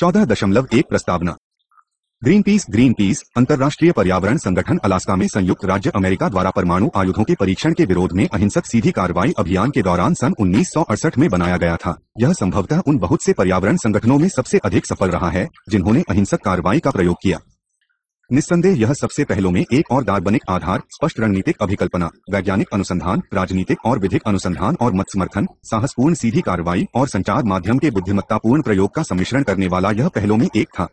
14.1 प्रस्तावना। Green peas अंतर्राष्ट्रीय पर्यावरण संगठन अलास्का में संयुक्त राज्य अमेरिका द्वारा परमाणु आयुधों के परीक्षण के विरोध में अहिंसक सीधी कार्रवाई अभियान के दौरान सन 1968 में बनाया गया था। यह संभवतः उन बहुत से पर्यावरण संगठनों में सबसे अधिक सफल रहा है जिन्होंने अहिंसक कार्रवाई का प्रयोग किया। निस्संदेह यह सबसे पहलों में एक और दार्शनिक आधार, स्पष्ट रणनीतिक अभिकल्पना, वैज्ञानिक अनुसंधान, राजनीतिक और विधिक अनुसंधान और मत समर्थन, साहसपूर्ण सीधी कार्रवाई और संचार माध्यम के बुद्धिमत्तापूर्ण प्रयोग का सम्मिश्रण करने वाला यह पहलों में एक था।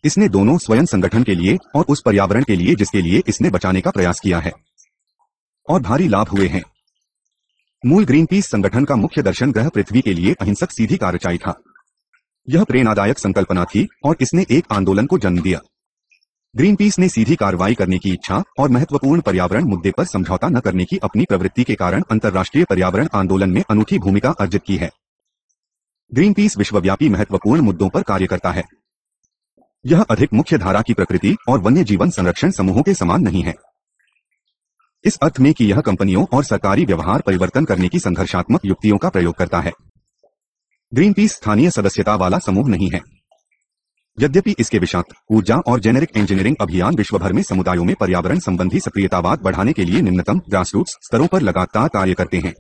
इसने दोनों स्वयं संगठन के लिए और उस पर्यावरण के लिए जिसके लिए इसने बचाने का प्रयास किया है, और भारी लाभ हुए हैं। मूल ग्रीनपीस संगठन का मुख्य दर्शन ग्रह पृथ्वी के लिए अहिंसक सीधी कार्रवाई था। यह प्रेरणादायक संकल्पना थी और इसने एक आंदोलन को जन्म दिया। ग्रीनपीस ने सीधी कार्रवाई करने की इच्छा और महत्वपूर्ण पर्यावरण मुद्दे पर समझौता न करने की अपनी प्रवृत्ति के कारण अंतर्राष्ट्रीय पर्यावरण आंदोलन में अनूठी भूमिका अर्जित की है। ग्रीनपीस विश्वव्यापी महत्वपूर्ण मुद्दों पर कार्य करता है। यह अधिक मुख्य धारा की प्रकृति और वन्य जीवन संरक्षण समूहों के समान नहीं है, इस अर्थ में कि यह कंपनियों और सरकारी व्यवहार परिवर्तन करने की संघर्षात्मक युक्तियों का प्रयोग करता है। ग्रीनपीस स्थानीय सदस्यता वाला समूह नहीं है। यद्यपि इसके विषाक्त ऊर्जा और जेनेरिक इंजीनियरिंग अभियान विश्व भर में समुदायों में पर्यावरण संबंधी सक्रियतावाद बढ़ाने के लिए निम्नतम ग्रासरूट्स स्तरों पर लगातार कार्य करते हैं।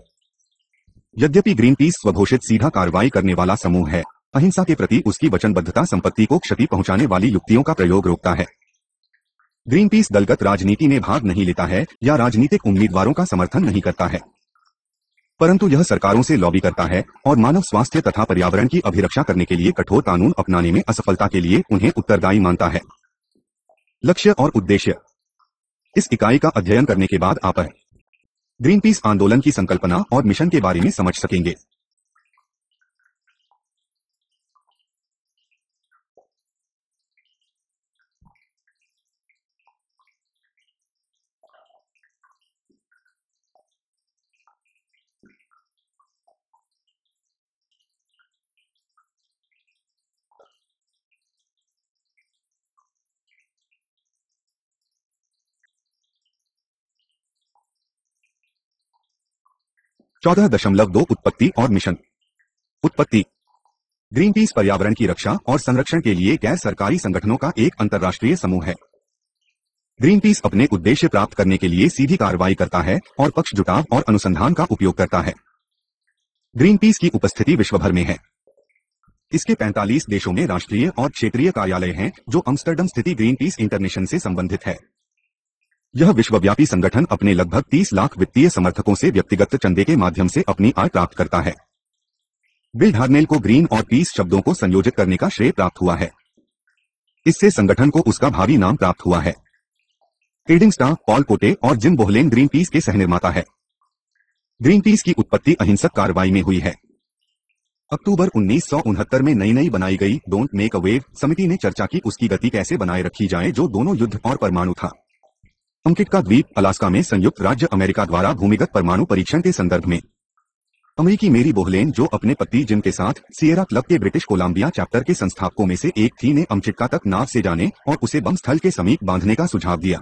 यद्यपि ग्रीनपीस स्वघोषित सीधा कार्रवाई करने वाला समूह है, अहिंसा के प्रति उसकी वचनबद्धता संपत्ति को क्षति पहुंचाने वाली युक्तियों का प्रयोग रोकता है। ग्रीनपीस दलगत राजनीति में भाग नहीं लेता है या राजनीतिक उम्मीदवारों का समर्थन नहीं करता है, परंतु यह सरकारों से लॉबी करता है और मानव स्वास्थ्य तथा पर्यावरण की अभिरक्षा करने के लिए कठोर कानून अपनाने में असफलता के लिए उन्हें उत्तरदायी मानता है। लक्ष्य और उद्देश्य। इस इकाई का अध्ययन करने के बाद आप ग्रीनपीस आंदोलन की संकल्पना और मिशन के बारे में समझ सकेंगे। चौदह दशमलव दो उत्पत्ति और मिशन। उत्पत्ति। ग्रीनपीस पर्यावरण की रक्षा और संरक्षण के लिए गैर सरकारी संगठनों का एक अंतर्राष्ट्रीय समूह है। ग्रीनपीस अपने उद्देश्य प्राप्त करने के लिए सीधी कार्रवाई करता है और पक्ष जुटाव और अनुसंधान का उपयोग करता है। ग्रीनपीस की उपस्थिति विश्व भर में है। इसके 45 देशों में राष्ट्रीय और क्षेत्रीय कार्यालय हैं जो अम्स्टर्डम स्थित ग्रीनपीस इंटरनेशनल से संबंधित है। यह विश्वव्यापी संगठन अपने लगभग 30 लाख वित्तीय समर्थकों से व्यक्तिगत चंदे के माध्यम से अपनी आय प्राप्त करता है। बिल डार्नेल को ग्रीन और पीस शब्दों को संयोजित करने का श्रेय प्राप्त हुआ है। इससे संगठन को उसका भावी नाम प्राप्त हुआ है। एडिंग स्टाफ, पॉल कोटे और जिम बोहलेन ग्रीनपीस के सहनिर्माता है। ग्रीनपीस की उत्पत्ति अहिंसक कार्रवाई में हुई है। अक्टूबर 1969 में नई बनाई गई डोंट मेक अ वेव समिति ने चर्चा की उसकी गति कैसे बनाए रखी जाए जो दोनों युद्ध और परमाणु था। अंकिटका द्वीप, अलास्का में संयुक्त राज्य अमेरिका द्वारा भूमिगत परमाणु परीक्षण के संदर्भ में अमेरिकी मेरी बोहलेन, जो अपने पति जिम के साथ सिएरा क्लब के ब्रिटिश कोलंबिया चैप्टर के संस्थापकों में से एक थी, ने अंकिटका तक नाव से जाने और उसे बम स्थल के समीप बांधने का सुझाव दिया।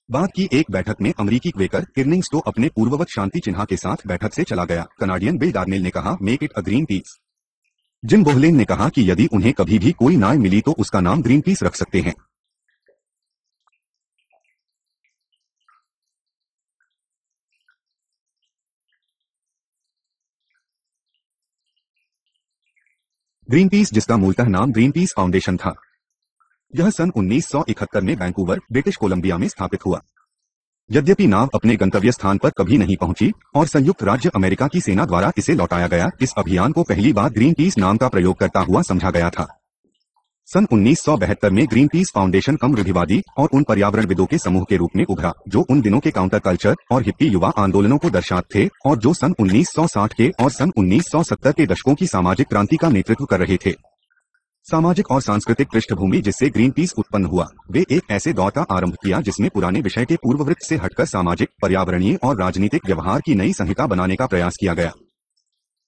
बाद की एक बैठक में अमेरिकी क्वेकर किर्निंग स्टो अपने पूर्ववत शांति चिन्ह के साथ बैठक से चला गया। कनाडियन बिल डार्नेल ने कहा, make it a Greenpeace. Jim Bohlen ने कहा कि यदि उन्हें कभी भी कोई नाव मिली तो उसका नाम ग्रीन पीस रख सकते हैं। ग्रीनपीस, जिसका मूलतः नाम ग्रीनपीस फाउंडेशन था, यह सन 1971 में वैंकूवर, ब्रिटिश कोलंबिया में स्थापित हुआ। यद्यपि नाव अपने गंतव्य स्थान पर कभी नहीं पहुंची और संयुक्त राज्य अमेरिका की सेना द्वारा इसे लौटाया गया, इस अभियान को पहली बार ग्रीनपीस नाम का प्रयोग करता हुआ समझा गया था। सन 1972 में ग्रीनपीस फाउंडेशन कम रूढ़िवादी और उन पर्यावरणविदों के समूह के रूप में उभरा जो उन दिनों के काउंटर कल्चर और हिप्पी युवा आंदोलनों को दर्शाते थे और जो सन 1960 के और सन 1970 के दशकों की सामाजिक क्रांति का नेतृत्व कर रहे थे। सामाजिक और सांस्कृतिक पृष्ठभूमि जिससे ग्रीनपीस उत्पन्न हुआ, वे एक ऐसे दौर का आरंभ किया जिसमें पुराने विषय के पूर्ववृत्त से हटकर सामाजिक, पर्यावरणीय और राजनीतिक व्यवहार की नई संहिता बनाने का प्रयास किया गया।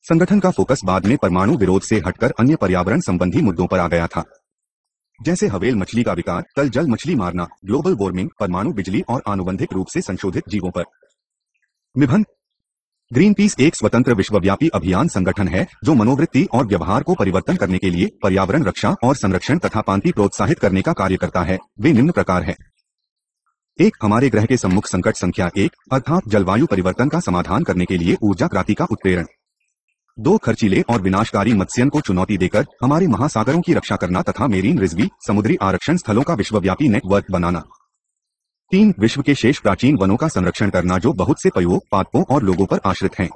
संगठन का फोकस बाद में परमाणु विरोध से हटकर अन्य पर्यावरण संबंधी मुद्दों पर आ गया था, जैसे हवेल मछली का विकार, तल जल मछली मारना, ग्लोबल वार्मिंग, परमाणु बिजली और आनुबंधिक रूप से संशोधित जीवों पर निबंध। ग्रीन पीस एक स्वतंत्र विश्वव्यापी अभियान संगठन है जो मनोवृत्ति और व्यवहार को परिवर्तन करने के लिए पर्यावरण रक्षा और संरक्षण तथा शांति प्रोत्साहित करने का कार्य करता है। वे निम्न प्रकार है। 1. हमारे ग्रह के सम्मुख संकट संख्या 1 अर्थात जलवायु परिवर्तन का समाधान करने के लिए ऊर्जा क्रांति का उत्प्रेरण। 2. खर्चीले और विनाशकारी मत्स्यन को चुनौती देकर हमारे महासागरों की रक्षा करना तथा मेरीन रिजर्व समुद्री आरक्षण स्थलों का विश्वव्यापी नेटवर्क बनाना। 3. विश्व के शेष प्राचीन वनों का संरक्षण करना जो बहुत से पशुओं, पादपों और लोगों पर आश्रित हैं।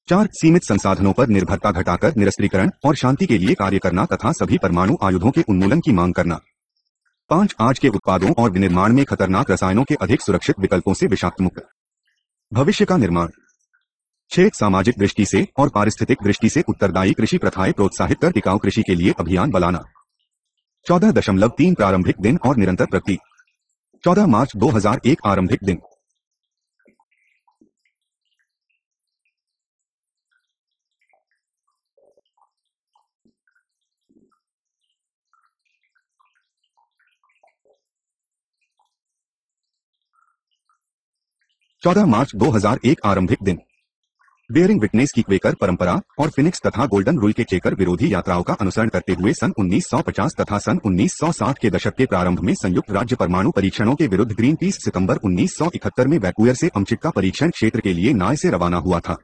4. सीमित संसाधनों पर निर्भरता घटाकर निरस्त्रीकरण और शांति के लिए कार्य करना तथा सभी परमाणु आयुधों के उन्मूलन की मांग करना। 5. आज के उत्पादों और विनिर्माण में खतरनाक रसायनों के अधिक सुरक्षित विकल्पों से विषाक्त मुक्त भविष्य का निर्माण। 6. सामाजिक दृष्टि से और पारिस्थितिक दृष्टि से उत्तरदायी कृषि प्रथाएं प्रोत्साहित कर टिकाऊ कृषि के लिए अभियान बनाना। 14.3 प्रारंभिक दिन और निरंतर प्रगति। 14 मार्च 2001 आरंभिक दिन। चौदह मार्च 2001 आरंभिक दिन। बेयरिंग विटनेस की क्वेकर परंपरा और फिनिक्स तथा गोल्डन रूल के चेकर विरोधी यात्राओं का अनुसरण करते हुए सन 1950 तथा सन 1960 के दशक के प्रारंभ में संयुक्त राज्य परमाणु परीक्षणों के विरुद्ध ग्रीन पीस सितंबर 1971 में वैंकूवर से अमचिक्का परीक्षण क्षेत्र के लिए नाव से रवाना हुआ था।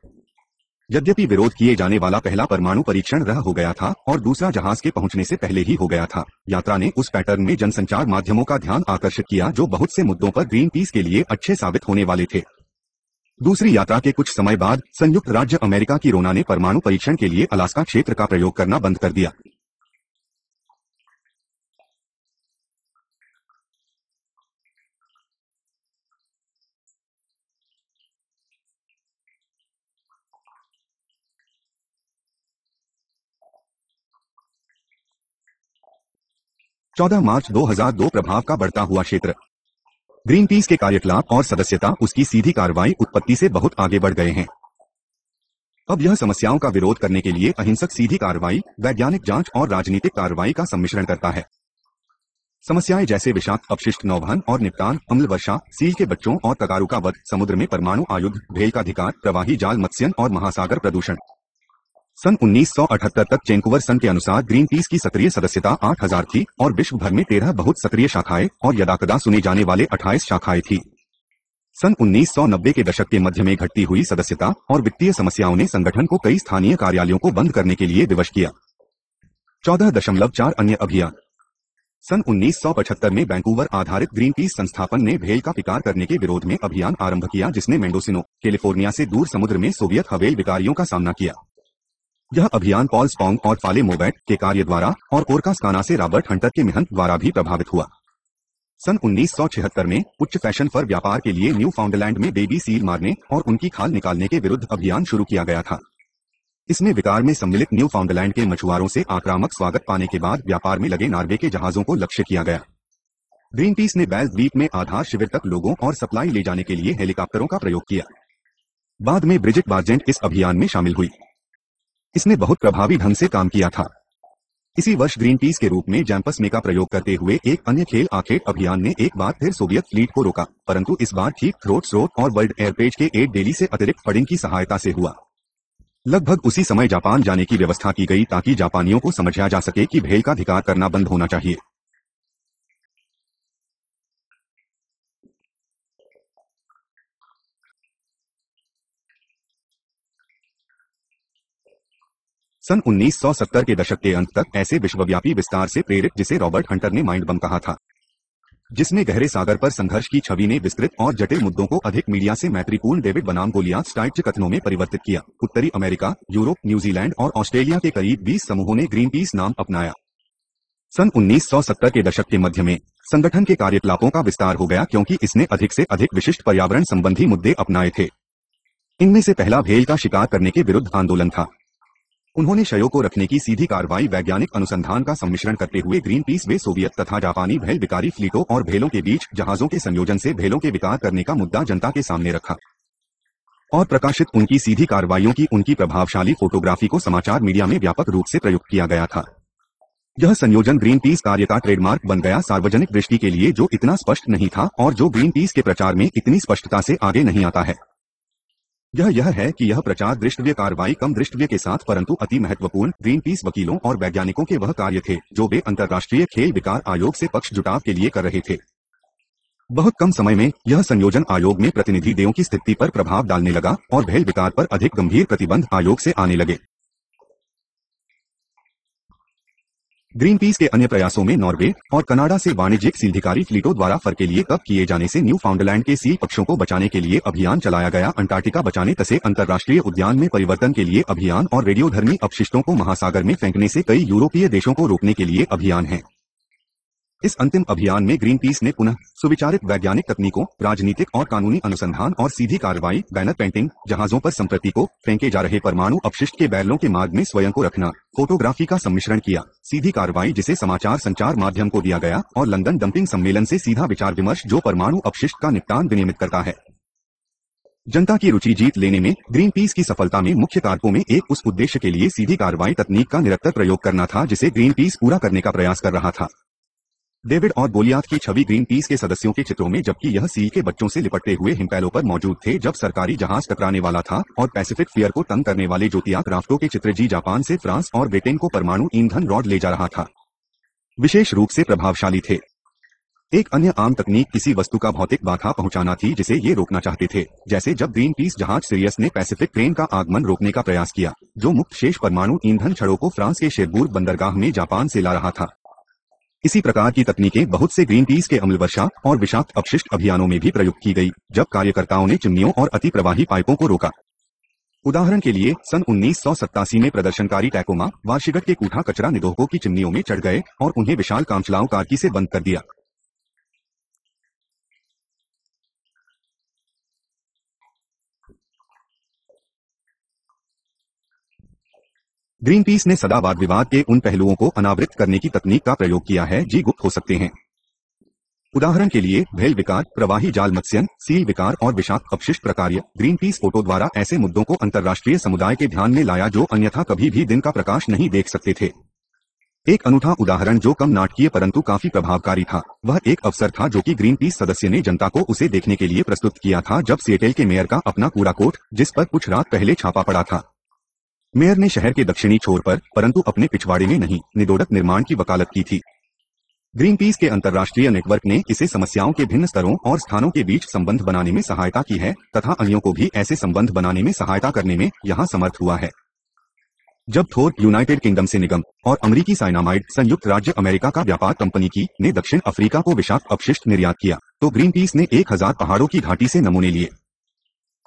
यद्यपि विरोध किए जाने वाला पहला परमाणु परीक्षण रह हो गया था और दूसरा जहाज के पहुंचने से पहले ही हो गया था, यात्रा ने उस पैटर्न में जनसंचार माध्यमों का ध्यान आकर्षित किया जो बहुत से मुद्दों पर ग्रीन पीस के लिए अच्छे साबित होने वाले थे। दूसरी यात्रा के कुछ समय बाद संयुक्त राज्य अमेरिका की रोना ने परमाणु परीक्षण के लिए अलास्का क्षेत्र का प्रयोग करना बंद कर दिया। चौदह मार्च 2002 प्रभाव का बढ़ता हुआ क्षेत्र। ग्रीन पीस के कार्यकलाप और सदस्यता उसकी सीधी कार्रवाई उत्पत्ति से बहुत आगे बढ़ गए हैं। अब यह समस्याओं का विरोध करने के लिए अहिंसक सीधी कार्रवाई, वैज्ञानिक जांच और राजनीतिक कार्रवाई का सम्मिश्रण करता है। समस्याएं जैसे विषाक्त अपशिष्ट नौवहन और निपटान, अम्ल वर्षा, सील के बच्चों और कगारू का वध, समुद्र में परमाणु आयुध, भेल का अधिकार, प्रवाही जाल मत्स्यन और महासागर प्रदूषण। सन 1978 तक वैंकूवर सन के अनुसार ग्रीन पीस की सक्रिय सदस्यता 8000 थी और विश्व भर में 13 बहुत सक्रिय शाखाएं और यदाकदा सुने जाने वाले 28 शाखाएं थी। सन 1990 के दशक के मध्य में घटती हुई सदस्यता और वित्तीय समस्याओं ने संगठन को कई स्थानीय कार्यालयों को बंद करने के लिए विवश किया। 14.4 अन्य अभियान। सन 1975 में वैंकूवर आधारित ग्रीन पीस संस्थापन ने भेल का शिकार करने के विरोध में अभियान आरंभ किया जिसने मेंडोसिनो, कैलिफोर्निया से दूर समुद्र में सोवियत हवेल विकारियों का सामना किया। यह अभियान पॉल स्पोंग और फाले मोबैट के कार्य द्वारा और ओरका स्काना से रॉबर्ट हंटर के मेहनत द्वारा भी प्रभावित हुआ। सन 1976 में उच्च फैशन फर व्यापार के लिए न्यू फाउंडलैंड में बेबी सील मारने और उनकी खाल निकालने के विरुद्ध अभियान शुरू किया गया था। इसमें विकार में सम्मिलित न्यू फाउंडलैंड के मछुआरों से आक्रामक स्वागत पाने के बाद व्यापार में लगे नॉर्वे के जहाजों को लक्ष्य किया गया। ग्रीन पीस ने बैल द्वीप में आधार शिविर तक लोगों और सप्लाई ले जाने के लिए हेलीकॉप्टरों का प्रयोग किया। बाद में ब्रिजिट बार्जेंट इस अभियान में शामिल हुई। इसने बहुत प्रभावी ढंग से काम किया था। इसी वर्ष ग्रीन पीस के रूप में जैम्पस में का प्रयोग करते हुए एक अन्य खेल आखेट अभियान ने एक बार फिर सोवियत फ्लीट को रोका, परंतु इस बार ठीक थ्रोट स्रोत और वर्ल्ड एयरपेज के 8 डेली से अतिरिक्त फंडिंग की सहायता से हुआ। लगभग उसी समय जापान जाने की व्यवस्था की गई ताकि जापानियों को समझाया जा सके कि भेल का अधिकार करना बंद होना चाहिए। सन 1970 के दशक के अंत तक ऐसे विश्वव्यापी विस्तार से प्रेरित जिसे रॉबर्ट हंटर ने माइंड बम कहा था, जिसने गहरे सागर पर संघर्ष की छवि ने विस्तृत और जटिल मुद्दों को अधिक मीडिया से मैत्रीपूर्ण डेविड बनाम गोलियाथ स्टाइल कथनों में परिवर्तित किया। उत्तरी अमेरिका, यूरोप, न्यूजीलैंड और ऑस्ट्रेलिया के करीब 20 समूहों ने ग्रीन पीस नाम अपनाया। सन 1970 के दशक के मध्य में संगठन के कार्यकलापों का विस्तार हो गया क्योंकि इसने अधिक से अधिक विशिष्ट पर्यावरण संबंधी मुद्दे अपनाए थे। इनमें से पहला भेल का शिकार करने के विरुद्ध आंदोलन था। उन्होंने शयों को रखने की सीधी कार्रवाई वैज्ञानिक अनुसंधान का सम्मिश्रण करते हुए ग्रीन पीस वे सोवियत तथा जापानी भेल विकारी फ्लीटों और भेलों के बीच जहाजों के संयोजन से भेलों के विकार करने का मुद्दा जनता के सामने रखा और प्रकाशित उनकी सीधी कार्रवाइयों की उनकी प्रभावशाली फोटोग्राफी को समाचार मीडिया में व्यापक रूप से प्रयुक्त किया गया था। यह संयोजन ग्रीन पीस कार्य का ट्रेडमार्क बन गया, सार्वजनिक दृष्टि के लिए जो इतना स्पष्ट नहीं था और जो ग्रीन पीस के प्रचार में इतनी स्पष्टता से आगे नहीं आता है। यह है कि यह प्रचार दृष्टव्य कार्रवाई कम दृष्टव्य के साथ परंतु अति महत्वपूर्ण ग्रीन पीस वकीलों और वैज्ञानिकों के वह कार्य थे जो वे अंतर्राष्ट्रीय खेल विकार आयोग से पक्ष जुटाव के लिए कर रहे थे। बहुत कम समय में यह संयोजन आयोग में प्रतिनिधि देयों की स्थिति पर प्रभाव डालने लगा और भेल विकार पर अधिक गंभीर प्रतिबंध आयोग से आने लगे। ग्रीन पीस के अन्य प्रयासों में नॉर्वे और कनाडा से वाणिज्यिक सील्धिकारी फ्लीटों द्वारा फर के लिए कब किए जाने से न्यू फाउंडलैंड के सील पक्षों को बचाने के लिए अभियान चलाया गया, अंटार्कटिका बचाने तसे अंतर्राष्ट्रीय उद्यान में परिवर्तन के लिए अभियान और रेडियोधर्मी अपशिष्टों को महासागर में फेंकने से कई यूरोपीय देशों को रोकने के लिए अभियान है। इस अंतिम अभियान में ग्रीन पीस ने पुनः सुविचारित वैज्ञानिक तकनीकों, राजनीतिक और कानूनी अनुसंधान और सीधी कार्रवाई, बैनर पेंटिंग, जहाजों पर संप्रति को फेंके जा रहे परमाणु अपशिष्ट के बैरलों के मार्ग में स्वयं को रखना, फोटोग्राफी का सम्मिश्रण किया, सीधी कार्रवाई जिसे समाचार संचार माध्यम को दिया गया और लंदन डंपिंग सम्मेलन से सीधा विचार विमर्श जो परमाणु अपशिष्ट का निपटान विनियमित करता है। जनता की रुचि जीत लेने में ग्रीन पीस की सफलता में मुख्य कारकों में एक उस उद्देश्य के लिए सीधी कार्रवाई तकनीक का निरंतर प्रयोग करना था जिसे ग्रीन पीस पूरा करने का प्रयास कर रहा था। डेविड और गोलियाथ की छवि ग्रीन पीस के सदस्यों के चित्रों में, जबकि यह सील के बच्चों से लिपटते हुए हिमपैलों पर मौजूद थे जब सरकारी जहाज टकराने वाला था, और पैसिफिक फियर को तंग करने वाले ज्योतियाक राफ्टों के चित्र जी जापान से फ्रांस और ब्रिटेन को परमाणु ईंधन रॉड ले जा रहा था, विशेष रूप से प्रभावशाली थे। एक अन्य आम तकनीक किसी वस्तु का भौतिक बाधा पहुंचाना थी जिसे ये रोकना चाहते थे, जैसे जब ग्रीन पीस जहाज सीरियस ने पैसिफिक ट्रेन का आगमन रोकने का प्रयास किया जो मुक्त शेष परमाणु ईंधन छड़ों को फ्रांस के शेरबुर्ग बंदरगाह में जापान से ला रहा था। इसी प्रकार की तकनीकें बहुत से ग्रीन पीस के अम्ल वर्षा और विषाक्त अपशिष्ट अभियानों में भी प्रयुक्त की गई जब कार्यकर्ताओं ने चिमनियों और अति प्रवाही पाइपों को रोका। उदाहरण के लिए सन 1987 में प्रदर्शनकारी टैकोमा वार्शिगट के कूठा कचरा निरोधकों की चिमनियों में चढ़ गए और उन्हें विशाल कामचलाओं कारकी से बंद कर दिया। ग्रीन पीस ने सदा वाद विवाद के उन पहलुओं को अनावृत करने की तकनीक का प्रयोग किया है जी गुप्त हो सकते हैं। उदाहरण के लिए भेल विकार, प्रवाही जाल मत्स्यन, सील विकार और विषाक्त अपशिष्ट प्रकार्य। ग्रीन पीस फोटो द्वारा ऐसे मुद्दों को अंतर्राष्ट्रीय समुदाय के ध्यान में लाया जो अन्यथा कभी भी दिन का प्रकाश नहीं देख सकते थे। एक अनूठा उदाहरण जो कम नाटकीय परंतु काफी प्रभावकारी था, वह एक अवसर था जो कि ग्रीन पीस सदस्य ने जनता को उसे देखने के लिए प्रस्तुत किया था जब सिएटल के मेयर का अपना कूड़ा कोट, जिस पर कुछ रात पहले छापा पड़ा था। मेयर ने शहर के दक्षिणी छोर पर, परंतु अपने पिछवाड़े में नहीं, निरोधक निर्माण की वकालत की थी। ग्रीन पीस के अंतर्राष्ट्रीय नेटवर्क ने इसे समस्याओं के भिन्न स्तरों और स्थानों के बीच संबंध बनाने में सहायता की है तथा अन्यों को भी ऐसे संबंध बनाने में सहायता करने में यहाँ समर्थ हुआ है। जब थोर यूनाइटेड किंगडम से निगम और अमेरिकी साइनामाइड संयुक्त राज्य अमेरिका का व्यापार कंपनी की ने दक्षिण अफ्रीका को विषाक्त अपशिष्ट निर्यात किया, तो ग्रीन पीस ने 1000 पहाड़ों की घाटी से नमूने लिए।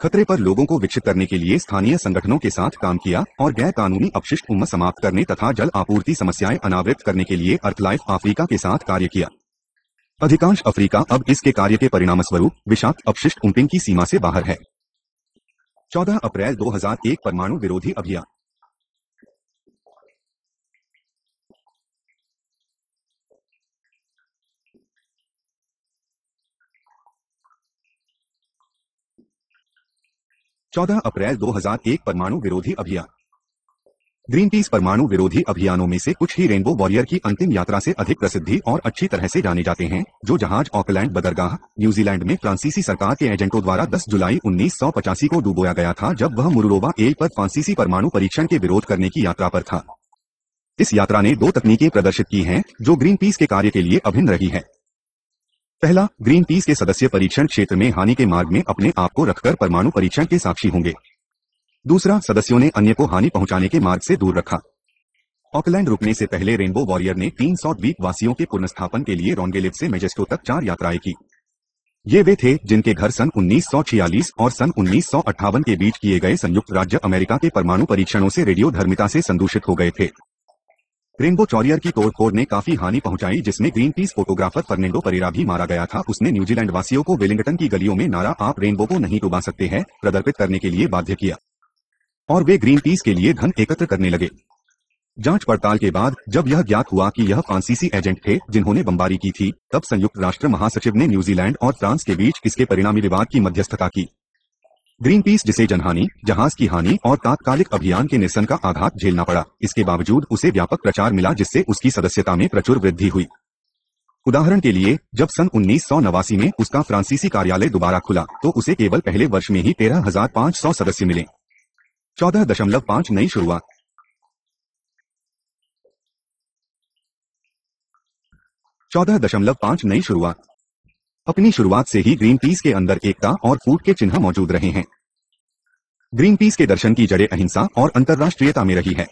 खतरे पर लोगों को विकसित करने के लिए स्थानीय संगठनों के साथ काम किया और गैर कानूनी अपशिष्ट उम्म समाप्त करने तथा जल आपूर्ति समस्याएं अनावृत करने के लिए अर्थलाइफ अफ्रीका के साथ कार्य किया। अधिकांश अफ्रीका अब इसके कार्य के परिणामस्वरूप विषाक्त अपशिष्ट डंपिंग की सीमा से बाहर है। 14 अप्रैल 2001 परमाणु विरोधी अभियान। अप्रैल 2001 परमाणु विरोधी अभियान। ग्रीन पीस परमाणु विरोधी अभियानों में से कुछ ही रेनबो वॉरियर की अंतिम यात्रा से अधिक प्रसिद्धि और अच्छी तरह से जाने जाते हैं, जो जहाज ऑकलैंड बंदरगाह, न्यूजीलैंड में फ्रांसीसी सरकार के एजेंटों द्वारा 10 जुलाई 1985 को डुबोया गया था जब वह मुरुरोवा एल पर फ्रांसीसी परमाणु परीक्षण के विरोध करने की यात्रा पर था। इस यात्रा ने 2 तकनीकें प्रदर्शित की हैं जो ग्रीन पीस के कार्य के लिए अभिन्न रही है। पहला, ग्रीन पीस के सदस्य परीक्षण क्षेत्र में हानि के मार्ग में अपने आप को रखकर परमाणु परीक्षण के साक्षी होंगे। दूसरा, सदस्यों ने अन्य को हानि पहुंचाने के मार्ग से दूर रखा। ऑकलैंड रुकने से पहले रेनबो वॉरियर ने 300 द्वीप वासियों के पुनर्स्थापन के लिए रोंगेलिव से मेजेस्टो तक 4 यात्राएं की। ये वे थे जिनके घर सन 1946 और सन 1958 के बीच किए गए संयुक्त राज्य अमेरिका के परमाणु परीक्षणों से रेडियोधर्मिता से संदूषित हो गए थे। रेनबो वॉरियर की तोड़फोड़ ने काफी हानि पहुंचाई जिसमें ग्रीन पीस फोटोग्राफर फर्नेंडो परेरा भी मारा गया था। उसने न्यूजीलैंड वासियों को वेलिंगटन की गलियों में नारा "आप रेनबो को नहीं डुबा सकते हैं" प्रदर्शित करने के लिए बाध्य किया और वे ग्रीन पीस के लिए धन एकत्र करने लगे। जांच पड़ताल के बाद जब यह ज्ञात हुआ कि यह फ्रांसीसी एजेंट थे जिन्होंने बमबारी की थी, तब संयुक्त राष्ट्र महासचिव ने न्यूजीलैंड और फ्रांस के बीच इसके परिणामी विवाद की मध्यस्थता की। ग्रीन पीस जिसे जनहानि, जहाज की हानि और तात्कालिक अभियान के निरसन का आघात झेलना पड़ा, इसके बावजूद उसे व्यापक प्रचार मिला जिससे उसकी सदस्यता में प्रचुर वृद्धि हुई। उदाहरण के लिए, जब सन 1989 में उसका फ्रांसीसी कार्यालय दोबारा खुला तो उसे केवल पहले वर्ष में ही 13,500 सदस्य मिले। 14.5 नई शुरुआत। नई शुरुआत। अपनी शुरुआत से ही ग्रीन पीस के अंदर एकता और फूट के चिन्ह मौजूद रहे हैं। ग्रीन पीस के दर्शन की जड़ें अहिंसा और अंतर्राष्ट्रीयता में रही है।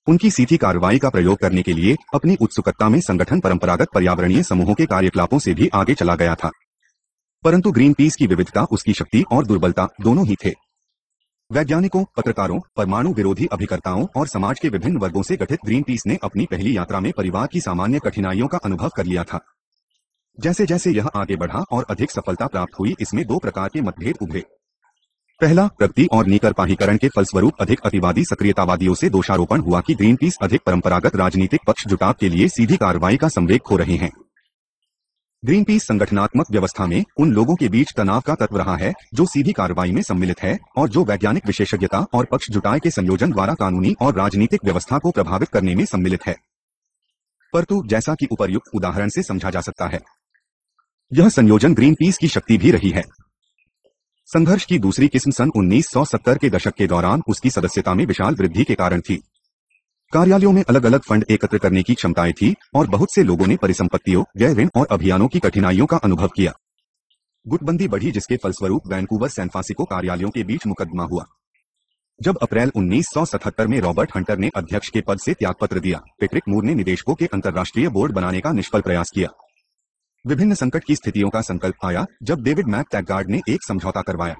उनकी सीधी कार्रवाई का प्रयोग करने के लिए अपनी उत्सुकता में संगठन परंपरागत पर्यावरणीय समूहों के कार्यकलापों से भी आगे चला गया था। परंतु ग्रीन पीस की विविधता उसकी शक्ति और दुर्बलता दोनों ही थे। वैज्ञानिकों, पत्रकारों, परमाणु विरोधी अभिकर्ताओं और समाज के विभिन्न वर्गों से गठित ग्रीन पीस ने अपनी पहली यात्रा में परिवार की सामान्य कठिनाइयों का अनुभव कर लिया था। जैसे जैसे यह आगे बढ़ा और अधिक सफलता प्राप्त हुई, इसमें दो प्रकार के मतभेद उभरे। पहला, प्रगति और निकरपाहीकरण के फलस्वरूप अधिक अतिवादी सक्रियतावादियों से दोषारोपण हुआ कि ग्रीन पीस अधिक परंपरागत राजनीतिक पक्ष जुटाव के लिए सीधी कार्रवाई का संवेग खो रहे हैं। ग्रीन पीस संगठनात्मक व्यवस्था में उन लोगों के बीच तनाव का तत्व रहा है जो सीधी कार्रवाई में सम्मिलित है और जो वैज्ञानिक विशेषज्ञता और पक्ष जुटाए के संयोजन द्वारा कानूनी और राजनीतिक व्यवस्था को प्रभावित करने में सम्मिलित है। परंतु जैसा कि उपर्युक्त उदाहरण से समझा जा सकता है, यह संयोजन ग्रीन पीस की शक्ति भी रही है। संघर्ष की दूसरी किस्म सन 1970 के दशक के दौरान उसकी सदस्यता में विशाल वृद्धि के कारण थी। कार्यालयों में अलग अलग फंड एकत्र करने की क्षमताएं थी और बहुत से लोगों ने परिसंपत्तियों, व्यय, ऋण और अभियानों की कठिनाइयों का अनुभव किया। गुटबंदी बढ़ी, जिसके फलस्वरूप वैंकूवर सैन फ्रांसिस्को कार्यालयों के बीच मुकदमा हुआ। जब अप्रैल 1977 में रॉबर्ट हंटर ने अध्यक्ष के पद से त्यागपत्र दिया, पैट्रिक मूर ने निदेशकों के अंतर्राष्ट्रीय बोर्ड बनाने का निष्फल प्रयास किया। विभिन्न संकट की स्थितियों का संकल्प आया जब डेविड मैकटैगार्ड ने एक समझौता करवाया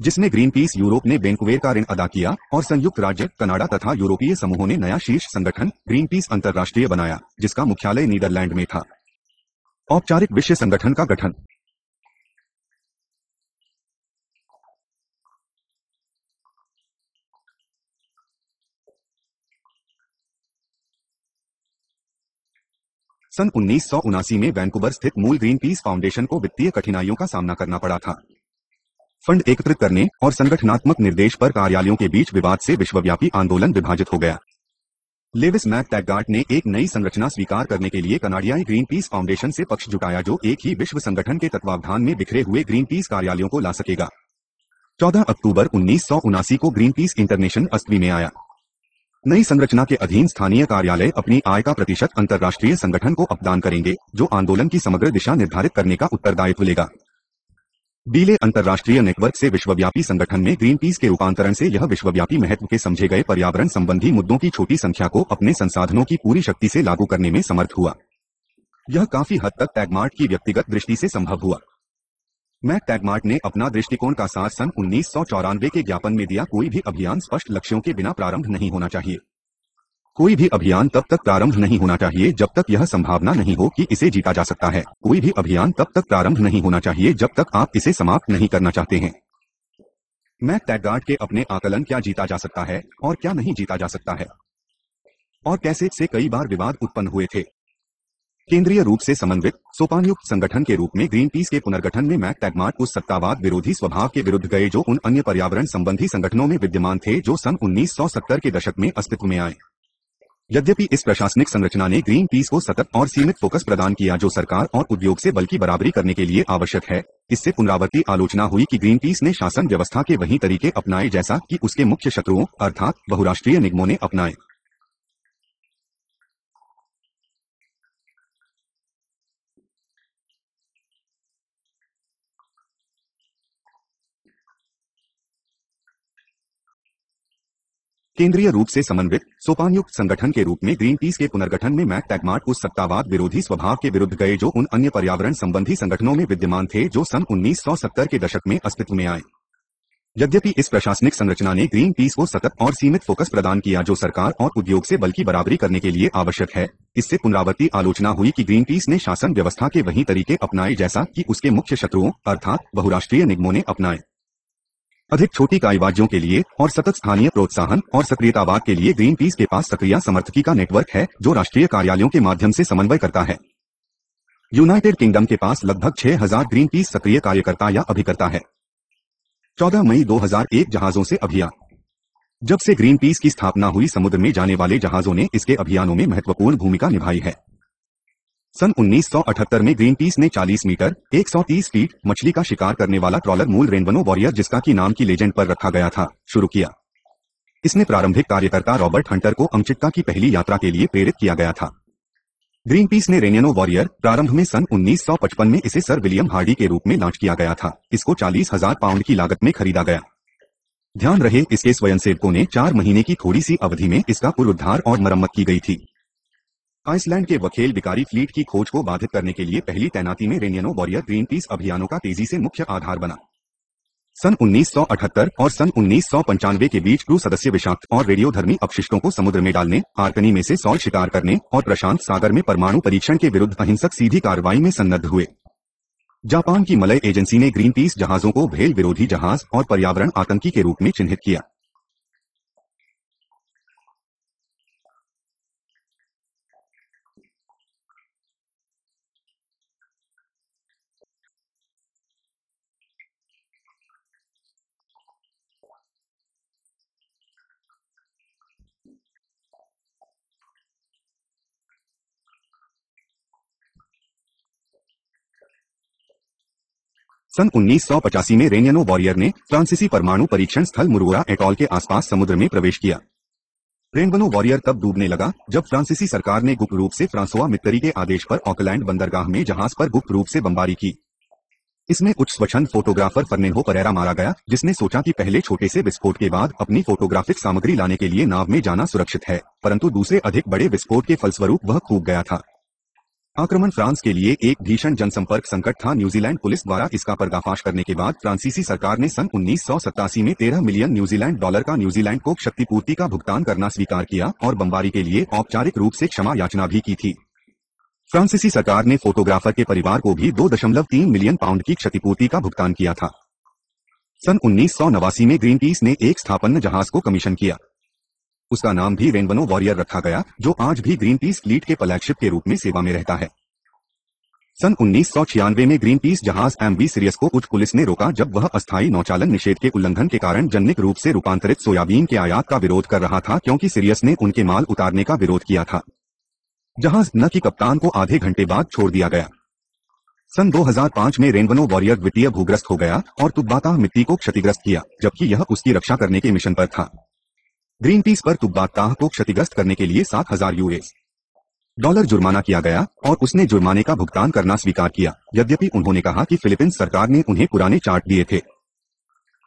जिसमें ग्रीन पीस यूरोप ने वैंकूवर का ऋण अदा किया और संयुक्त राज्य, कनाडा तथा यूरोपीय समूहों ने नया शीर्ष संगठन ग्रीन पीस अंतर्राष्ट्रीय बनाया, जिसका मुख्यालय नीदरलैंड में था। औपचारिक विश्व संगठन का गठन। सन 1979 में वैंकूवर स्थित मूल ग्रीन पीस फाउंडेशन को वित्तीय कठिनाइयों का सामना करना पड़ा था। फंड एकत्रित करने और संगठनात्मक निर्देश पर कार्यालयों के बीच विवाद से विश्वव्यापी आंदोलन विभाजित हो गया। लेविस मैकटैगार्ड ने एक नई संरचना स्वीकार करने के लिए कनाडियाई ग्रीन पीस फाउंडेशन से पक्ष जुटाया जो एक ही विश्व संगठन के तत्वावधान में बिखरे हुए ग्रीन पीस कार्यालयों को ला सकेगा। 14 अक्टूबर 1979 को ग्रीन पीस इंटरनेशनल अस्तित्व में आया। नई संरचना के अधीन स्थानीय कार्यालय अपनी आय का प्रतिशत अंतर्राष्ट्रीय संगठन को अपदान करेंगे, जो आंदोलन की समग्र दिशा निर्धारित करने का उत्तरदायित्व लेगा। डीले अंतर्राष्ट्रीय नेटवर्क से विश्वव्यापी संगठन में ग्रीन पीस के रूपांतरण से यह विश्वव्यापी महत्व के समझे गए पर्यावरण संबंधी मुद्दों की छोटी संख्या को अपने संसाधनों की पूरी शक्ति से लागू करने में समर्थ हुआ। यह काफी हद तक टैगमार्ट की व्यक्तिगत दृष्टि से संभव हुआ। मैकटैगमार्ट ने अपना दृष्टिकोण का सार सन 1994 के ज्ञापन में दिया। कोई भी अभियान स्पष्ट लक्ष्यों के बिना प्रारंभ नहीं होना चाहिए। कोई भी अभियान तब तक प्रारंभ नहीं होना चाहिए जब तक यह संभावना नहीं हो कि इसे जीता जा सकता है। कोई भी अभियान तब तक प्रारंभ नहीं होना चाहिए जब तक आप इसे समाप्त नहीं करना चाहते हैं। मैकटैगमार्ट के अपने आकलन क्या जीता जा सकता है और क्या नहीं जीता जा सकता है और कैसे से कई बार विवाद उत्पन्न हुए थे। केंद्रीय रूप से समन्वित सोपानयुक्त संगठन के रूप में ग्रीन पीस के पुनर्गठन में मैकटैगमार्ट उस सत्तावाद विरोधी स्वभाव के विरुद्ध गए जो उन अन्य पर्यावरण संबंधी संगठनों में विद्यमान थे जो सन 1970 के दशक में अस्तित्व में आए। यद्यपि इस प्रशासनिक संरचना ने ग्रीन पीस को सतत और सीमित फोकस प्रदान किया जो सरकार और उद्योग से बल की बराबरी करने के लिए आवश्यक है, इससे पुनरावर्ती आलोचना हुई कि ग्रीन पीस ने शासन व्यवस्था के वही तरीके अपनाए जैसा कि उसके मुख्य शत्रुओं अर्थात बहुराष्ट्रीय निगमों ने अपनाए। केंद्रीय रूप से समन्वित सोपानयुक्त संगठन के रूप में ग्रीन पीस के पुनर्गठन में मैकटैगमार्ट उस सत्तावाद विरोधी स्वभाव के विरुद्ध गए जो उन अन्य पर्यावरण संबंधी संगठनों में विद्यमान थे जो सन 1970 के दशक में अस्तित्व में आए। यद्यपि इस प्रशासनिक संरचना ने ग्रीन पीस को सतत और सीमित फोकस प्रदान किया जो सरकार और उद्योग से बल की बराबरी करने के लिए आवश्यक है, इससे पुनरावर्ती आलोचना हुई कि ग्रीन पीस ने शासन व्यवस्था के वही तरीके अपनाए जैसा कि उसके मुख्य शत्रुओं अर्थात बहुराष्ट्रीय निगमों ने अपनाए। अधिक छोटी काइवाजियों के लिए और सतत स्थानीय प्रोत्साहन और सक्रियतावाद के लिए ग्रीन पीस के पास सक्रिय समर्थकी का नेटवर्क है जो राष्ट्रीय कार्यालयों के माध्यम से समन्वय करता है। यूनाइटेड किंगडम के पास लगभग 6000 ग्रीन पीस सक्रिय कार्यकर्ता या अभिकर्ता है। 14 मई 2001 जहाजों से अभियान। जब से ग्रीन पीस की स्थापना हुई, समुद्र में जाने वाले जहाजों ने इसके अभियानों में महत्वपूर्ण भूमिका निभाई है। सन 1978 में ग्रीन पीस ने 40 मीटर 130 फीट मछली का शिकार करने वाला ट्रॉलर मूल रेनबो वॉरियर, जिसका की नाम की लेजेंड पर रखा गया था, शुरू किया। इसने प्रारंभिक कार्यकर्ता रॉबर्ट हंटर को अंटार्कटिका की पहली यात्रा के लिए प्रेरित किया गया था। ग्रीन पीस ने रेनियनो वॉरियर प्रारंभ में सन 1955 में इसे सर विलियम हार्डी के रूप में लॉन्च किया गया था। इसको 40,000 पाउंड की लागत में खरीदा गया। ध्यान रहे, इसके स्वयंसेवकों ने 4 महीने की थोड़ी सी अवधि में इसका पुनरुद्धार और मरम्मत की गई थी। आइसलैंड के वकेल विकारी फ्लीट की खोज को बाधित करने के लिए पहली तैनाती में रेनियनो वॉरियर ग्रीन पीस अभियानों का तेजी से मुख्य आधार बना। सन 1978 और सन 1995 के बीच क्रू सदस्य विषाक्त और रेडियोधर्मी अपशिष्टों को समुद्र में डालने, आर्कनी में से सॉल्ट शिकार करने और प्रशांत सागर में परमाणु परीक्षण के विरुद्ध अहिंसक सीधी कार्रवाई में सन्नद्ध हुए। जापान की मलय एजेंसी ने ग्रीन पीस जहाजों को व्हेल विरोधी जहाज और पर्यावरण आतंकी के रूप में चिन्हित किया। सन 1985 में रेनियनो वॉरियर ने फ्रांसीसी परमाणु परीक्षण स्थल मुरुरा एटॉल के आसपास समुद्र में प्रवेश किया। रेनबो वॉरियर तब डूबने लगा जब फ्रांसीसी सरकार ने गुप्त रूप से फ्रांसोआ मित्तरी के आदेश पर ऑकलैंड बंदरगाह में जहाज पर गुप्त रूप से बमबारी की। इसमें उच्च स्वच्छंद फोटोग्राफर फर्नेंडो परेरा मारा गया, जिसने सोचा कि पहले छोटे से विस्फोट के बाद अपनी फोटोग्राफिक सामग्री लाने के लिए नाव में जाना सुरक्षित है, परंतु दूसरे अधिक बड़े विस्फोट के फलस्वरूप वह खो गया था। आक्रमण फ्रांस के लिए एक भीषण जनसंपर्क संकट था। न्यूजीलैंड पुलिस द्वारा इसका पर्दाफाश करने के बाद फ्रांसीसी सरकार ने सन 1987 में 13 मिलियन न्यूजीलैंड डॉलर का न्यूजीलैंड को क्षतिपूर्ति का भुगतान करना स्वीकार किया और बमबारी के लिए औपचारिक रूप से क्षमा याचना भी की थी। फ्रांसीसी सरकार ने फोटोग्राफर के परिवार को भी 2.3 मिलियन पाउंड की क्षतिपूर्ति का भुगतान किया था। सन 1989 में ग्रीन पीस ने एक स्थापना जहाज को कमीशन किया। उसका नाम भी रेनबो वॉरियर रखा गया, जो आज भी ग्रीन पीस फ्लीट के फ्लैगशिप के रूप में सेवा में रहता है। सन 1996 में ग्रीन पीस जहाज एमवी सीरियस को उच्च पुलिस ने रोका जब वह अस्थायी नौचालन निषेध के उल्लंघन के कारण जनिक रूप से रूपांतरित सोयाबीन के आयात का विरोध कर रहा था, क्योंकि सीरियस ने उनके माल उतारने का विरोध किया था। जहाज न कि कप्तान को आधे घंटे बाद छोड़ दिया गया। सन 2005 में रेनबो वॉरियर द्वितीय भूग्रस्त हो गया और तुब्बाताह मिट्टी को क्षतिग्रस्त किया, जबकि यह उसकी रक्षा करने के मिशन पर था। ग्रीन पीस पर तुब्बाताह को क्षतिग्रस्त करने के लिए $7,000 जुर्माना किया गया और उसने जुर्माने का भुगतान करना स्वीकार किया, यद्यपि उन्होंने कहा कि फिलीपींस सरकार ने उन्हें पुराने चार्ट दिए थे।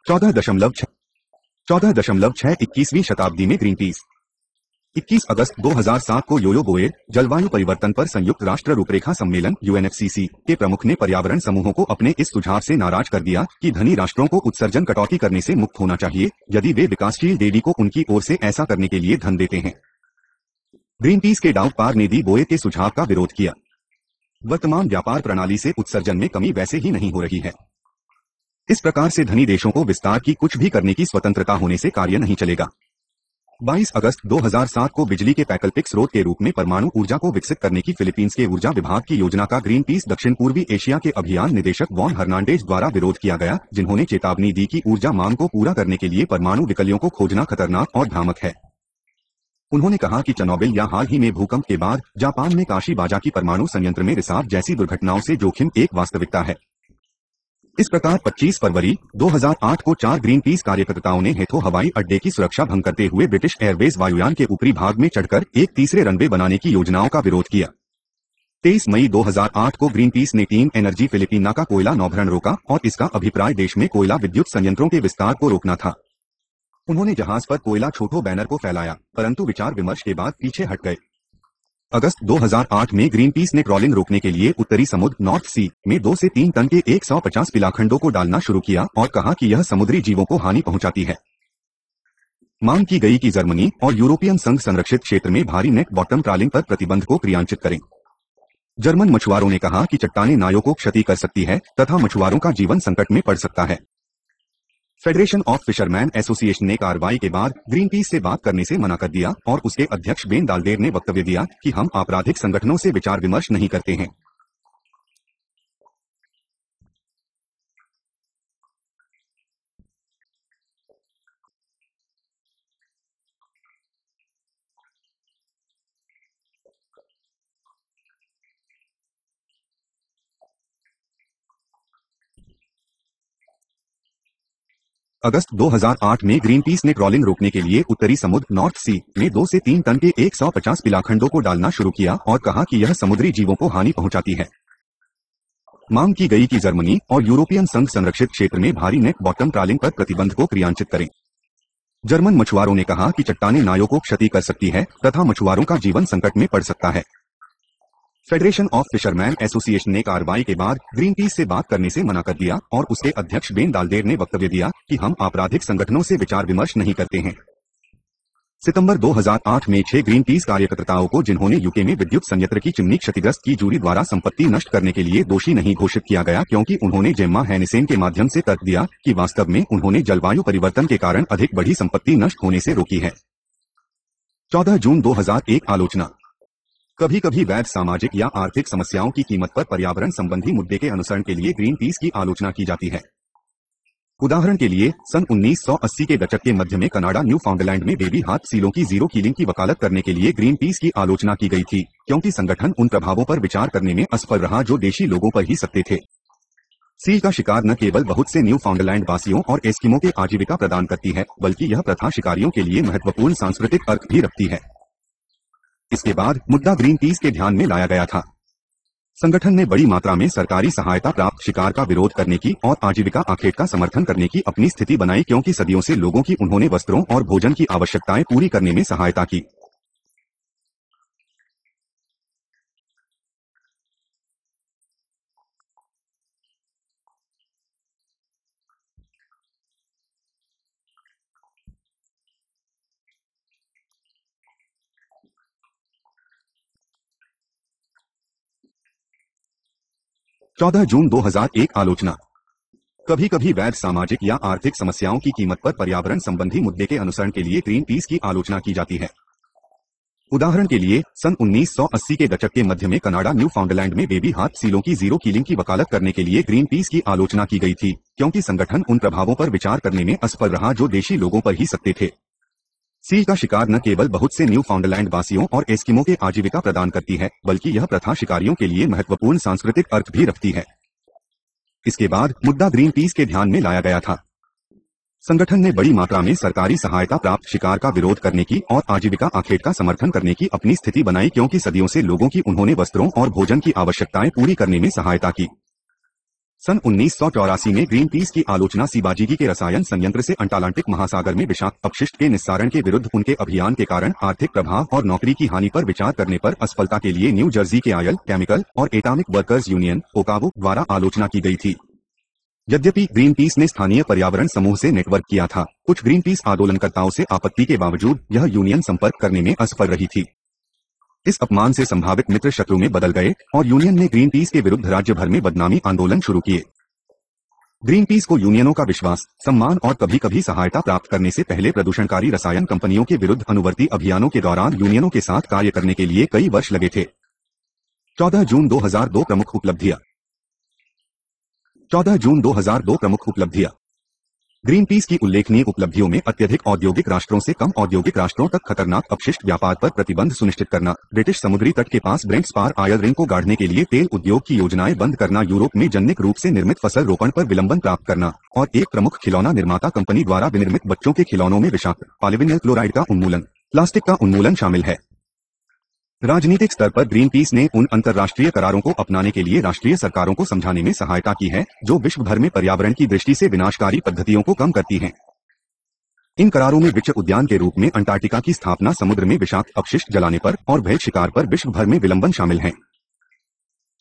14.6 21वीं शताब्दी में ग्रीन पीस 21 अगस्त 2007 को योयो बोएर जलवायु परिवर्तन पर संयुक्त राष्ट्र रूपरेखा सम्मेलन UNFCCC के प्रमुख ने पर्यावरण समूहों को अपने इस सुझाव से नाराज कर दिया कि धनी राष्ट्रों को उत्सर्जन कटौती करने से मुक्त होना चाहिए यदि वे विकासशील देवी को उनकी ओर से ऐसा करने के लिए धन देते हैं। ग्रीन पीस के डाउट पार ने दी बोएर के सुझाव का विरोध किया। वर्तमान व्यापार प्रणाली से उत्सर्जन में कमी वैसे ही नहीं हो रही है। इस प्रकार से धनी देशों को विस्तार की कुछ भी करने की स्वतंत्रता होने से कार्य नहीं चलेगा। 22 अगस्त 2007 को बिजली के वैकल्पिक स्रोत के रूप में परमाणु ऊर्जा को विकसित करने की फिलीपींस के ऊर्जा विभाग की योजना का ग्रीन पीस दक्षिण पूर्वी एशिया के अभियान निदेशक वॉन हर्नांडेज द्वारा विरोध किया गया, जिन्होंने चेतावनी दी कि ऊर्जा मांग को पूरा करने के लिए परमाणु विकल्पों को खोजना खतरनाक और भ्रामक है। उन्होंने कहा कि चेरनोबिल या हाल ही में भूकंप के बाद जापान में काशीबाजा परमाणु संयंत्र में रिसाव जैसी दुर्घटनाओं से जोखिम एक वास्तविकता है। इस प्रकार 25 फरवरी 2008 को 4 ग्रीन पीस कार्यकर्ताओं ने हेथो हवाई अड्डे की सुरक्षा भंग करते हुए ब्रिटिश एयरवेज वायुयान के ऊपरी भाग में चढ़कर एक तीसरे रनवे बनाने की योजनाओं का विरोध किया। 23 मई 2008 को ग्रीन पीस ने टीम एनर्जी फिलिपिना का कोयला नौभरण रोका और इसका अभिप्राय देश में कोयला विद्युत संयंत्रों के विस्तार को रोकना था। उन्होंने जहाज पर कोयला छोटो बैनर को फैलाया, परंतु विचार विमर्श के बाद पीछे हट गए। अगस्त 2008 में ग्रीन पीस ने ट्रॉलिंग रोकने के लिए उत्तरी समुद्र नॉर्थ सी में 2 से 3 टन के 150 पिलाखंडों को डालना शुरू किया और कहा कि यह समुद्री जीवों को हानि पहुंचाती है। मांग की गई कि जर्मनी और यूरोपियन संघ संरक्षित क्षेत्र में भारी नेट बॉटम ट्रॉलिंग पर प्रतिबंध को क्रियान्वित करें। जर्मन मछुआरों ने कहा कि चट्टानें नायों को क्षति कर सकती है तथा मछुआरों का जीवन संकट में पड़ सकता है। फेडरेशन ऑफ फिशरमैन एसोसिएशन ने कार्रवाई के बाद ग्रीन पीस से बात करने से मना कर दिया और उसके अध्यक्ष बेन दालदेर ने वक्तव्य दिया कि हम आपराधिक संगठनों से विचार विमर्श नहीं करते हैं। अगस्त 2008 में ग्रीन पीस ने ट्रॉलिंग रोकने के लिए उत्तरी समुद्र नॉर्थ सी में 2 से 3 टन के 150 पिलाखंडों को डालना शुरू किया और कहा कि यह समुद्री जीवों को हानि पहुंचाती है। मांग की गई कि जर्मनी और यूरोपियन संघ संरक्षित क्षेत्र में भारी नेट बॉटम ट्रॉलिंग पर प्रतिबंध को क्रियान्वित करें। जर्मन मछुआरों ने कहा कि चट्टानें नायों को क्षति कर सकती है तथा मछुआरों का जीवन संकट में पड़ सकता है। फेडरेशन ऑफ फिशरमैन एसोसिएशन ने कार्रवाई के बाद ग्रीन पीस से बात करने से मना कर दिया और उसके अध्यक्ष बेन डालडेर ने वक्तव्य दिया कि हम आपराधिक संगठनों से विचार विमर्श नहीं करते हैं। सितंबर 2008 में 6 ग्रीन पीस कार्यकर्ताओं को, जिन्होंने यूके में विद्युत संयंत्र की चिमनी क्षतिग्रस्त की, जूरी द्वारा संपत्ति नष्ट करने के लिए दोषी नहीं घोषित किया गया, क्योंकि उन्होंने जेम्मा हैनिसेन के माध्यम से तर्क दिया कि वास्तव में उन्होंने जलवायु परिवर्तन के कारण अधिक बड़ी संपत्ति नष्ट होने से रोकी है। 14 जून 2001 आलोचना। कभी कभी वैध सामाजिक या आर्थिक समस्याओं की कीमत पर पर्यावरण संबंधी मुद्दे के अनुसरण के लिए ग्रीन पीस की आलोचना की जाती है। उदाहरण के लिए सन 1980 के दशक के मध्य में कनाडा न्यू फाउंडलैंड में बेबी हाथ सीलों की जीरो किलिंग की वकालत करने के लिए ग्रीन पीस की आलोचना की गई थी, क्योंकि संगठन उन प्रभावों पर विचार करने में असफल रहा जो देशी लोगों पर ही सकते थे। सील का शिकार न केवल बहुत से न्यू फाउंडलैंड वासियों और एस्किमो के आजीविका प्रदान करती है, बल्कि यह प्रथा शिकारियों के लिए महत्वपूर्ण सांस्कृतिक अर्थ भी रखती है। इसके बाद मुद्दा ग्रीन पीस के ध्यान में लाया गया था। संगठन ने बड़ी मात्रा में सरकारी सहायता प्राप्त शिकार का विरोध करने की और आजीविका आखेट का समर्थन करने की अपनी स्थिति बनाई, क्योंकि सदियों से लोगों की उन्होंने वस्त्रों और भोजन की आवश्यकताएं पूरी करने में सहायता की। चौदह जून 2001 आलोचना। कभी कभी वैध सामाजिक या आर्थिक समस्याओं की कीमत पर पर्यावरण संबंधी मुद्दे के अनुसरण के लिए ग्रीन पीस की आलोचना की जाती है। उदाहरण के लिए सन 1980 के दशक के मध्य में कनाडा न्यू फाउंडलैंड में बेबी हाथ सीलों की जीरो किलिंग की वकालत करने के लिए ग्रीन पीस की आलोचना की गई थी, क्योंकि संगठन उन प्रभावों पर विचार करने में असफल रहा जो देशी लोगों पर ही सकते थे। सील का शिकार न केवल बहुत से न्यू फाउंडलैंड वासियों और एस्किमो के आजीविका प्रदान करती है, बल्कि यह प्रथा शिकारियों के लिए महत्वपूर्ण सांस्कृतिक अर्थ भी रखती है। इसके बाद मुद्दा ग्रीन पीस के ध्यान में लाया गया था। संगठन ने बड़ी मात्रा में सरकारी सहायता प्राप्त शिकार का विरोध करने की और आजीविका आखेट का समर्थन करने की अपनी स्थिति बनाई, क्योंकि सदियों से लोगों की उन्होंने वस्त्रों और भोजन की आवश्यकताएं पूरी करने में सहायता की। सन 1984 में ग्रीन पीस की आलोचना सीबाजीगी के रसायन संयंत्र से अंटार्कटिक महासागर में विषाक्त अपशिष्ट के निस्सारण के विरुद्ध उनके अभियान के कारण आर्थिक प्रभाव और नौकरी की हानि पर विचार करने पर असफलता के लिए न्यू जर्सी के ऑयल, केमिकल और एटॉमिक वर्कर्स यूनियन ओकावो द्वारा आलोचना की गई थी। यद्यपि ग्रीन पीस ने स्थानीय पर्यावरण समूह से नेटवर्क किया था, कुछ ग्रीन पीस आंदोलनकर्ताओं से आपत्ति के बावजूद यह यूनियन संपर्क करने में असफल रही थी। इस अपमान से संभावित मित्र शत्रु में बदल गए और यूनियन ने ग्रीन पीस के विरुद्ध राज्य भर में बदनामी आंदोलन शुरू किए। ग्रीन पीस को यूनियनों का विश्वास, सम्मान और कभी कभी सहायता प्राप्त करने से पहले प्रदूषणकारी रसायन कंपनियों के विरुद्ध अनुवर्ती अभियानों के दौरान यूनियनों के साथ कार्य करने के लिए कई वर्ष लगे थे। 14 जून 2002 प्रमुख उपलब्धियां। 14 जून 2002 प्रमुख उपलब्धियां। ग्रीन पीस की उल्लेखनीय उपलब्धियों में अत्यधिक औद्योगिक राष्ट्रों से कम औद्योगिक राष्ट्रों तक खतरनाक अपशिष्ट व्यापार पर प्रतिबंध सुनिश्चित करना, ब्रिटिश समुद्री तट के पास ब्रेंट स्पार आयल रिंग को गाढ़ने के लिए तेल उद्योग की योजनाएं बंद करना, यूरोप में जनिक रूप से निर्मित फसल रोपण पर विलंबन प्राप्त करना और एक प्रमुख खिलौना निर्माता कंपनी द्वारा विनिर्मित बच्चों के खिलौनों में विषाक्त पॉलीविनाइल क्लोराइड का उन्मूलन, प्लास्टिक का उन्मूलन शामिल है। राजनीतिक स्तर पर ग्रीन पीस ने उन अंतर्राष्ट्रीय करारों को अपनाने के लिए राष्ट्रीय सरकारों को समझाने में सहायता की है जो विश्व भर में पर्यावरण की दृष्टि से विनाशकारी पद्धतियों को कम करती हैं। इन करारों में वृक्ष उद्यान के रूप में अंटार्कटिका की स्थापना, समुद्र में विषाक्त अपशिष्ट जलाने पर और भय शिकार पर विश्व भर में विलंबन शामिल हैं।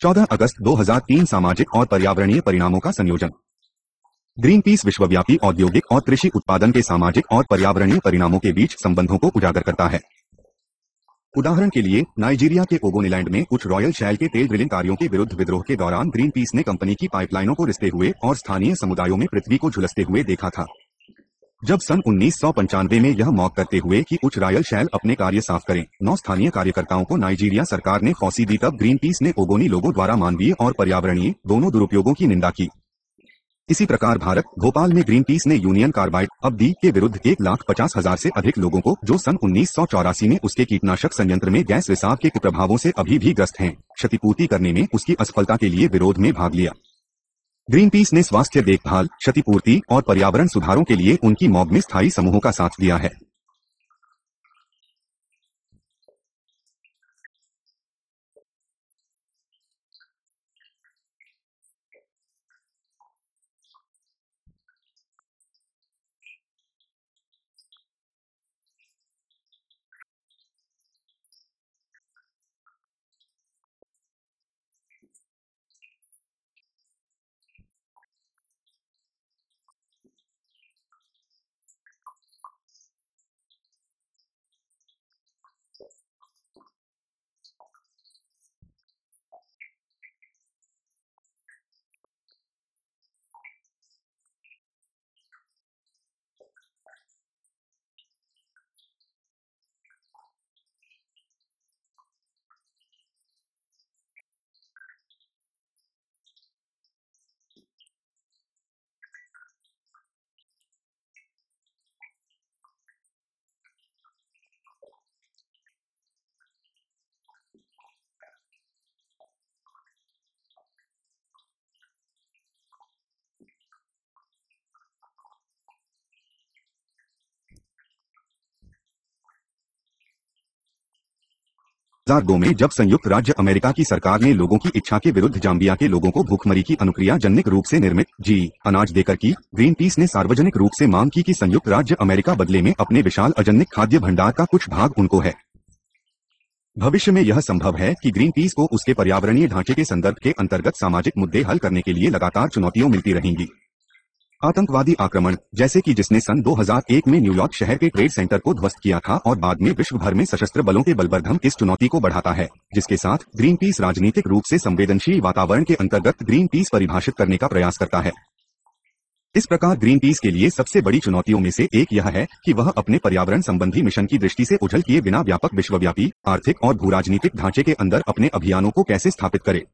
14 अगस्त 2003 सामाजिक और पर्यावरणीय परिणामों का संयोजन। ग्रीन पीस विश्वव्यापी औद्योगिक और कृषि उत्पादन के सामाजिक और पर्यावरणीय परिणामों के बीच संबंधों को उजागर करता है। उदाहरण के लिए नाइजीरिया के ओगोनिलैंड में उच्च रॉयल शैल के तेल ड्रिलिंग कार्यों के विरुद्ध विद्रोह के दौरान ग्रीन पीस ने कंपनी की पाइपलाइनों को रिसते हुए और स्थानीय समुदायों में पृथ्वी को झुलसते हुए देखा था। जब सन 1995 में यह मौक करते हुए कि उच्च रॉयल शैल अपने कार्य साफ करें, 9 स्थानीय कार्यकर्ताओं को नाइजीरिया सरकार ने फांसी दी, तब ग्रीन पीस ने ओगोनी लोगों द्वारा मानवीय और पर्यावरणीय दोनों दुरुपयोगों की निंदा की। इसी प्रकार भारत भोपाल में ग्रीन पीस ने यूनियन कार्बाइड अवधि के विरुद्ध 1,50,000 से अधिक लोगों को, जो सन 1984 में उसके कीटनाशक संयंत्र में गैस रिसाव के कुप्रभावों से अभी भी ग्रस्त हैं, क्षतिपूर्ति करने में उसकी असफलता के लिए विरोध में भाग लिया। ग्रीन पीस ने स्वास्थ्य देखभाल, क्षतिपूर्ति और पर्यावरण सुधारों के लिए उनकी मॉग में स्थायी समूहों का साथ दिया है। दो में जब संयुक्त राज्य अमेरिका की सरकार ने लोगों की इच्छा के विरुद्ध जाम्बिया के लोगों को भूखमरी की अनुक्रिया जनिक रूप से निर्मित अनाज देकर की, ग्रीन पीस ने सार्वजनिक रूप से मांग की कि संयुक्त राज्य अमेरिका बदले में अपने विशाल अजन्निक खाद्य भंडार का कुछ भाग उनको है। भविष्य में यह संभव है कि ग्रीन पीस को उसके पर्यावरणीय ढांचे के संदर्भ के अंतर्गत सामाजिक मुद्दे हल करने के लिए लगातार चुनौतियां मिलती रहेंगी। आतंकवादी आक्रमण, जैसे कि जिसने सन 2001 में न्यूयॉर्क शहर के ट्रेड सेंटर को ध्वस्त किया था और बाद में विश्व भर में सशस्त्र बलों के बलवर्धन, इस चुनौती को बढ़ाता है, जिसके साथ ग्रीन पीस राजनीतिक रूप से संवेदनशील वातावरण के अंतर्गत ग्रीन पीस परिभाषित करने का प्रयास करता है। इस प्रकार ग्रीन पीस के लिए सबसे बड़ी चुनौतियों में से एक यह है कि वह अपने पर्यावरण संबंधी मिशन की दृष्टि से उछल किए बिना व्यापक विश्वव्यापी, आर्थिक और भूराजनीतिक ढांचे के अंदर अपने अभियानों को कैसे स्थापित करे।